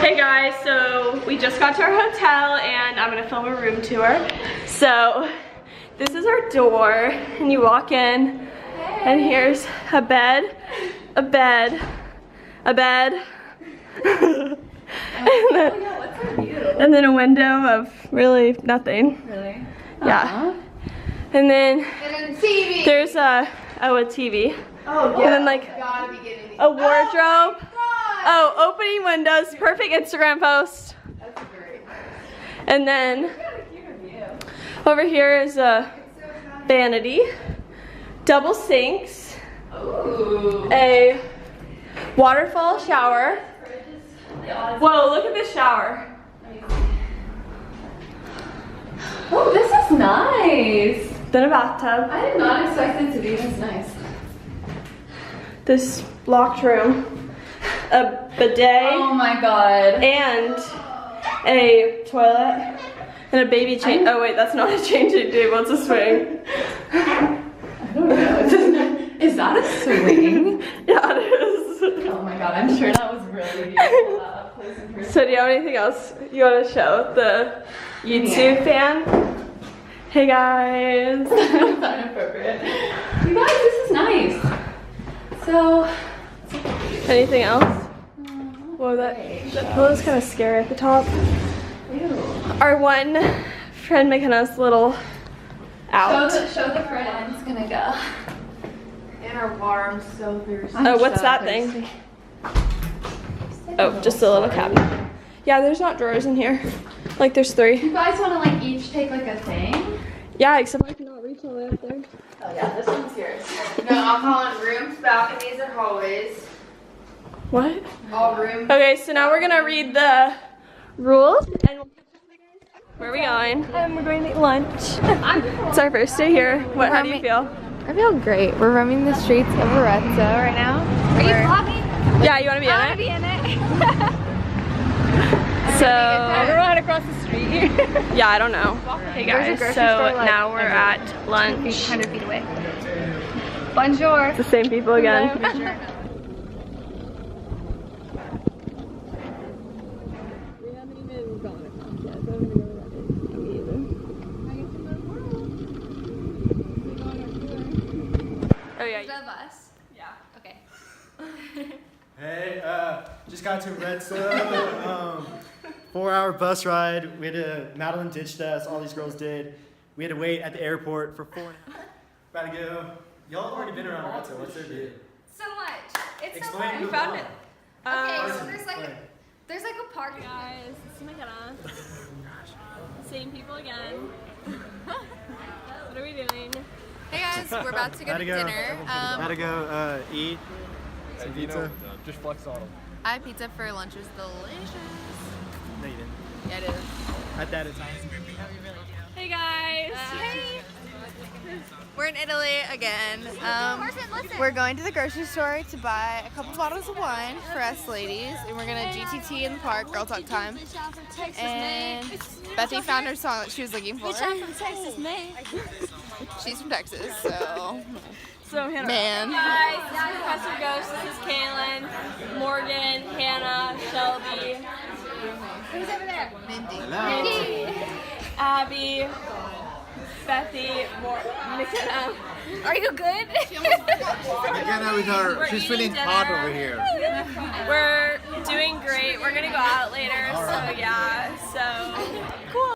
Hey guys, so we just got to our hotel and I'm gonna film a room tour. So this is our door and you walk in and here's a bed, a bed, a bed, and then a window of really nothing. Really? Yeah. And then TV. there's a TV. Oh, And then like gotta be kidding me. a wardrobe. Oh, opening windows, perfect Instagram post. That's great. And then over here is a vanity, double sinks, Ooh. a waterfall shower. Whoa, look at this shower. Oh, this is nice. Then a bathtub. I did not expect it to be this nice. This locked room, a bidet, Oh my god. and a toilet, and a baby change. Oh wait, that's not a changing table, it's a swing. I don't know. Is that a swing? Yeah, it is. Oh my god, I'm sure that was really beautiful. Place in person. So do you have anything else you want to show the YouTube fan? Hey guys. That's inappropriate. You guys, this is nice. So, Anything else? Whoa, that pillow's kind of scary at the top. ew. Our one friend McKenna's little out. Show the front end's gonna go. And our water, I'm so thirsty. Oh, what's that thing? Oh, just a little cabinet. Yeah, there's not drawers in here. Like there's 3. You guys wanna like each take like a thing? Yeah, except I cannot reach all the way up there. Oh yeah, this one's yours. No, I'm calling rooms, balconies, or hallways. What? All rooms. Okay, so now we're gonna read the rules. And where are we going? We're going to eat lunch. It's our first day here. How do you feel? I feel great. We're roaming the streets of Arezzo right now. Are you vlogging? Yeah, you wanna be in I it? want to be in it. So, Everyone across the street. yeah, I don't know. Hey There's a guys, grocery so store, like, now we're at lunch. 100 feet away. Bonjour. The same people again. Oh yeah. Of us. Yeah. Okay. Hey, just got to Arezzo. 4-hour bus ride. We had to, Madeline ditched us, all these girls did. We had to wait at the airport for 4.5 hours. About to go. Y'all have already been around Arezzo. What's their deal? So much. It's Explain so to much. the found vlog. it. Okay, so Explain. there's like a park. Guys, this is McKenna. Same people again. What are we doing? Hey guys, we're about to go Gotta to go. dinner. Gotta go eat some You know, pizza. just flex on them. I had pizza for lunch. It was delicious. No, you didn't. Yeah, it is. At that it's Hey guys. Hey. We're in Italy again. We're going to the grocery store to buy a couple bottles of wine for us ladies, and we're gonna GTT in the park, girl talk time. And Bethy found her song that she was looking for. She's from Texas, so So Hannah. man. Guys, this is Professor Ghost. This is Kaylin, Morgan, Hannah, Shelby. Who's over there? Mindy. Abby. Bethy, McKenna. Are you good? McKenna with her, We're she's eating feeling hot dinner. over here. We're doing great. We're gonna go out later, so